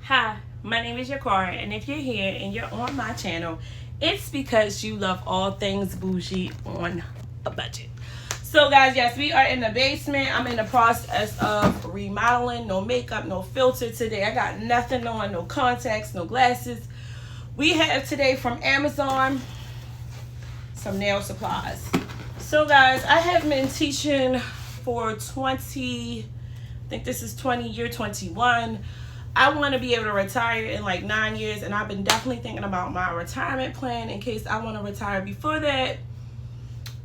Hi, my name is Yakara, and if you're here and you're on my channel, it's because you love all things bougie on a budget. So guys, yes, we are in the basement. I'm in the process of remodeling. No makeup, no filter today. I got nothing on, no contacts, no glasses. We have today from Amazon some nail supplies. So guys, I have been teaching for I think this is year 21. I want to be able to retire in like 9 years, and I've been definitely thinking about my retirement plan in case I want to retire before that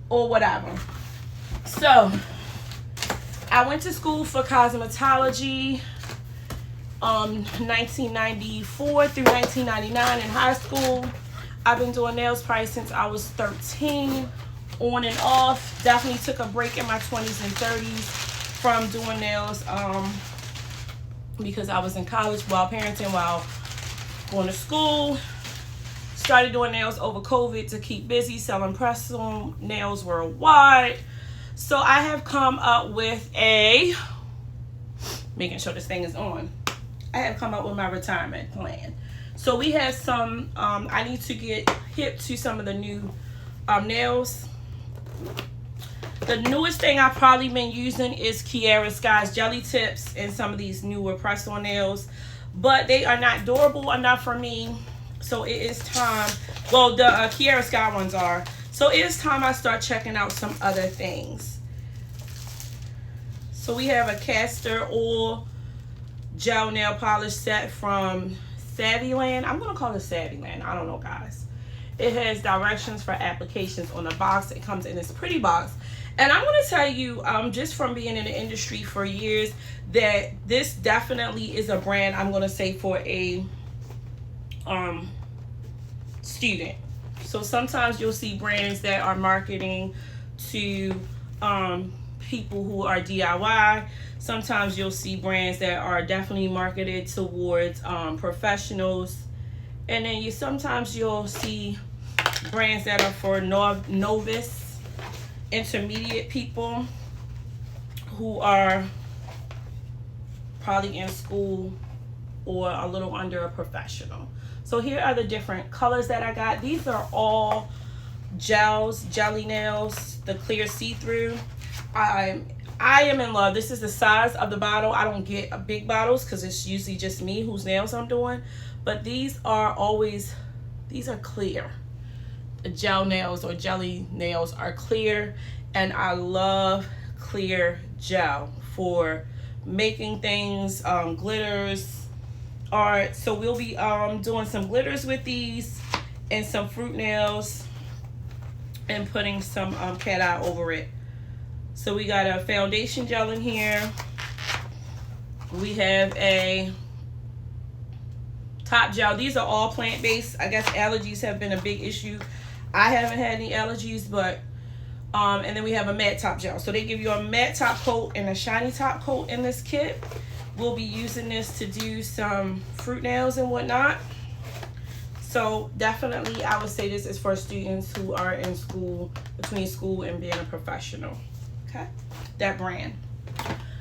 or whatever. So I went to school for cosmetology 1994 through 1999 in high school. I've been doing nails probably since I was 13, on and off. Definitely took a break in my 20s and 30s from doing nails because I was in college while parenting, while going to school. Started doing nails over COVID to keep busy, selling press-on nails worldwide. So I have come up with making sure this thing is on. I have come up with my retirement plan. So we have some, I need to get hip to some of the new nails. The newest thing I've probably been using is Kiara Sky's Jelly Tips and some of these newer press-on nails. But they are not durable enough for me. So it is time, well, the Kiara Sky ones are. So it is time I start checking out some other things. So we have a castor oil gel nail polish set from Saviland. I'm going to call it Saviland. I don't know, guys. It has directions for applications on the box. It comes in this pretty box. And I'm going to tell you, just from being in the industry for years, that this definitely is a brand I'm going to say for a student. So sometimes you'll see brands that are marketing to people who are DIY. Sometimes you'll see brands that are definitely marketed towards professionals. And then sometimes you'll see brands that are for novice, intermediate people who are probably in school or a little under a professional. So here are the different colors that I got. These are all gels, jelly nails, the clear see-through. I am in love. This is the size of the bottle. I don't get big bottles because it's usually just me whose nails I'm doing. But these are clear. The gel nails or jelly nails are clear, and I love clear gel for making things, glitters, art. So we'll be doing some glitters with these and some fruit nails and putting some cat eye over it. So we got a foundation gel in here. We have a top gel. These are all plant-based. I guess allergies have been a big issue. I haven't had any allergies, but and then we have a matte top gel. So they give you a matte top coat and a shiny top coat in this kit. We'll be using this to do some fruit nails and whatnot. So definitely I would say this is for students who are in school, between school and being a professional. Okay, that brand.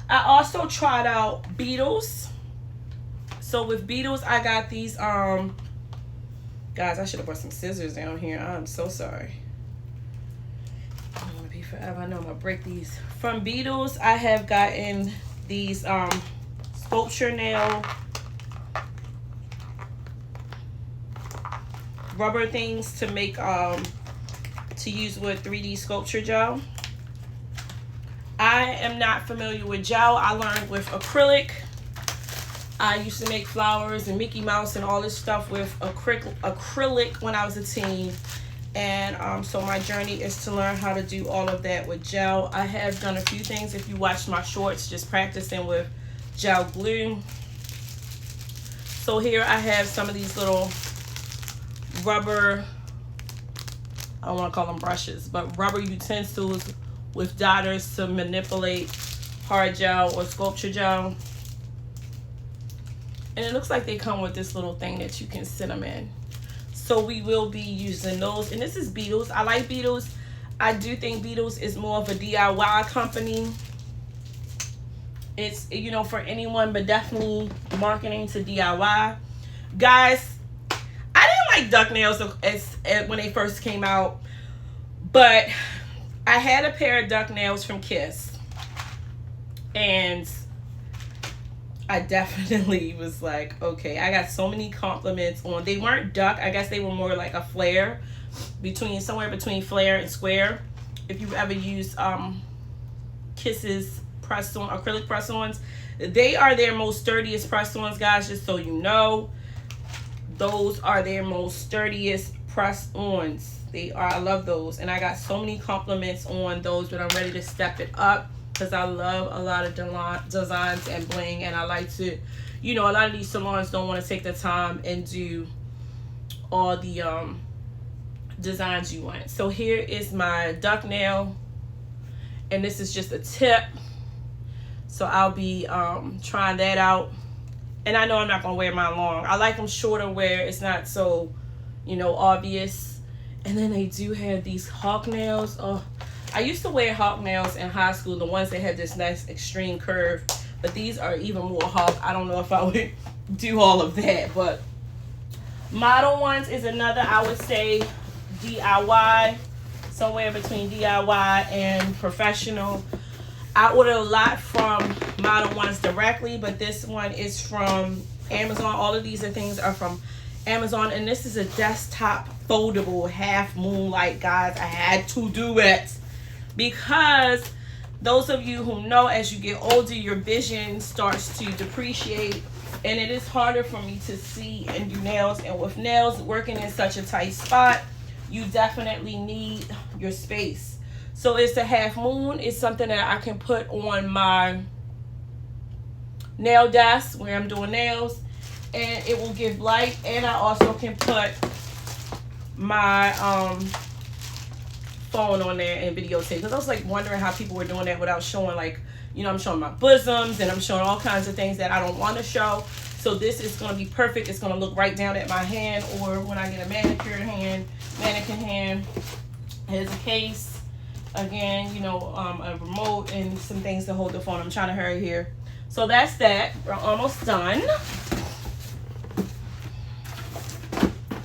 I also tried out Beetles. So with Beetles, I got these guys, I should have put some scissors down here. I'm so sorry. I don't want to be forever. I know I'm gonna break these. From Beetles, I have gotten these sculpture nail rubber things to make to use with 3D sculpture gel. I am not familiar with gel. I learned with acrylic. I used to make flowers and Mickey Mouse and all this stuff with acrylic when I was a teen. And so my journey is to learn how to do all of that with gel. I have done a few things, if you watched my shorts, just practicing with gel glue. So here I have some of these little rubber, I don't want to call them brushes, but rubber utensils with dotters to manipulate hard gel or sculpture gel. And it looks like they come with this little thing that you can sit them in. So we will be using those. And this is Beetles. I like Beetles. I do think Beetles is more of a DIY company. It's, you know, for anyone, but definitely marketing to DIY. Guys, I didn't like duck nails when they first came out, but I had a pair of duck nails from Kiss, and I definitely was like, okay, I got so many compliments on. They weren't duck. I guess they were more like a flare, somewhere between flare and square. If you've ever used Kiss's press-on acrylic press-ons, they are their most sturdiest press-ons, guys. Just so you know, those are their most sturdiest press-ons. They are. I love those, and I got so many compliments on those, but I'm ready to step it up, because I love a lot of designs and bling, and I like to, you know, a lot of these salons don't want to take the time and do all the designs you want. So here is my duck nail, and this is just a tip. So I'll be trying that out, and I know I'm not gonna wear mine long. I like them shorter where it's not so, you know, obvious. And then they do have these hawk nails. Oh, I used to wear hawk nails in high school, the ones that had this nice extreme curve, but these are even more hawk. I don't know if I would do all of that, but Modelones is another, I would say, DIY, somewhere between DIY and professional. I order a lot from Modelones directly, but this one is from Amazon. All of these things are from Amazon, and this is a desktop foldable half moonlight, guys. I had to do it because those of you who know, as you get older, your vision starts to depreciate, and it is harder for me to see and do nails. And with nails working in such a tight spot, you definitely need your space. So it's a half moon. It's something that I can put on my nail desk where I'm doing nails, and it will give light. And I also can put my phone on there and videotape, because I was like wondering how people were doing that without showing, like, you know, I'm showing my bosoms and I'm showing all kinds of things that I don't want to show. So this is going to be perfect. It's going to look right down at my hand, or when I get a mannequin hand. Here's a case, again, you know, a remote and some things to hold the phone. I'm trying to hurry here. So that's that. We're almost done.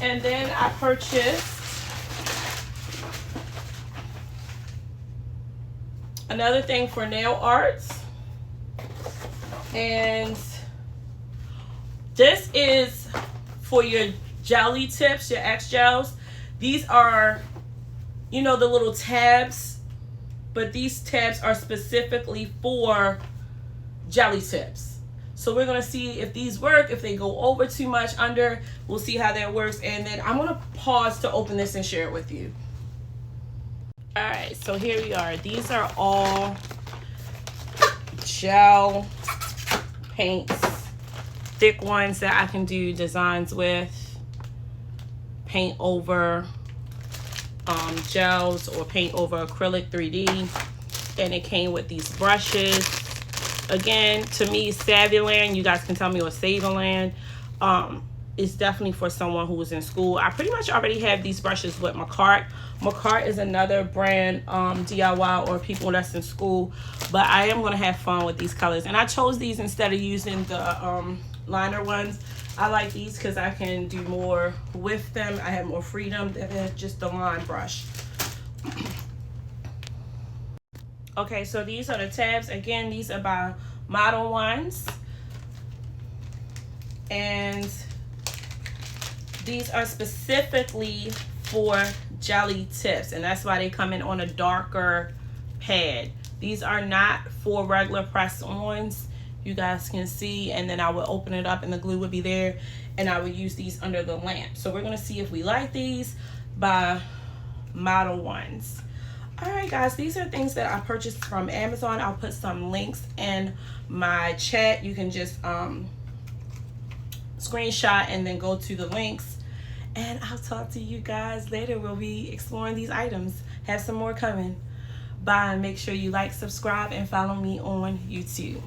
And then I purchased another thing for nail arts, and this is for your jelly tips, your X gels. These are, you know, the little tabs, but these tabs are specifically for jelly tips. So we're going to see if these work, if they go over too much, under. We'll see how that works, and then I'm going to pause to open this and share it with you. All right, so here we are. These are all gel paints, thick ones that I can do designs with, paint over gels, or paint over acrylic 3D. And it came with these brushes. Again, to me, Saviland, you guys can tell me, or Saviland, is definitely for someone who is in school. I pretty much already have these brushes with Macart. Macart is another brand, DIY, or people that's in school, but I am going to have fun with these colors. And I chose these instead of using the liner ones. I like these because I can do more with them. I have more freedom than just the line brush. Okay, so these are the tabs. Again, these are by Modelones, and these are specifically for jelly tips, and that's why they come in on a darker pad. These are not for regular press-ons. You guys can see, and then I would open it up and the glue would be there, and I would use these under the lamp. So we're gonna see if we like these by Modelones. All right, guys, these are things that I purchased from Amazon. I'll put some links in my chat. You can just screenshot and then go to the links, and I'll talk to you guys later. We'll be exploring these items. Have some more coming. Bye, and make sure you like, subscribe, and follow me on YouTube.